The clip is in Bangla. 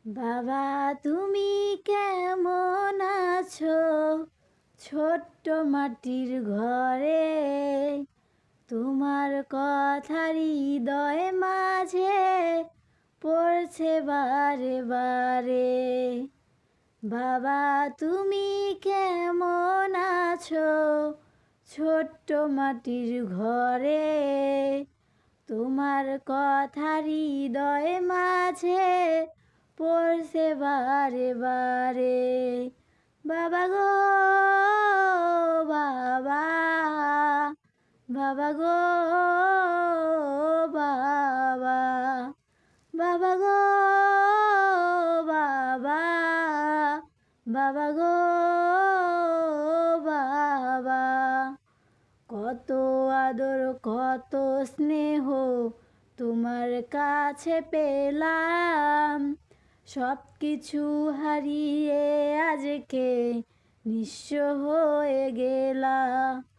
বাবা তুমি কেমন আছো ছোট্ট মাটির ঘরে? তোমার কথা হৃদয় মাঝে পড়ছে বারে বারে। বাবা তুমি কেমন আছো ছোট্ট মাটির ঘরে? তোমার কথা হৃদয় মাঝে পড়ছে বারে বারে। বাবা গো বাবা, বাবা গো বাবা, বাবা গো বাবা, বাবা গো বাবা। কত আদর কত স্নেহ তোমার কাছে পেলাম, সব কিছু হারিয়ে আজকে নিঃস্ব হয়ে গেলাম।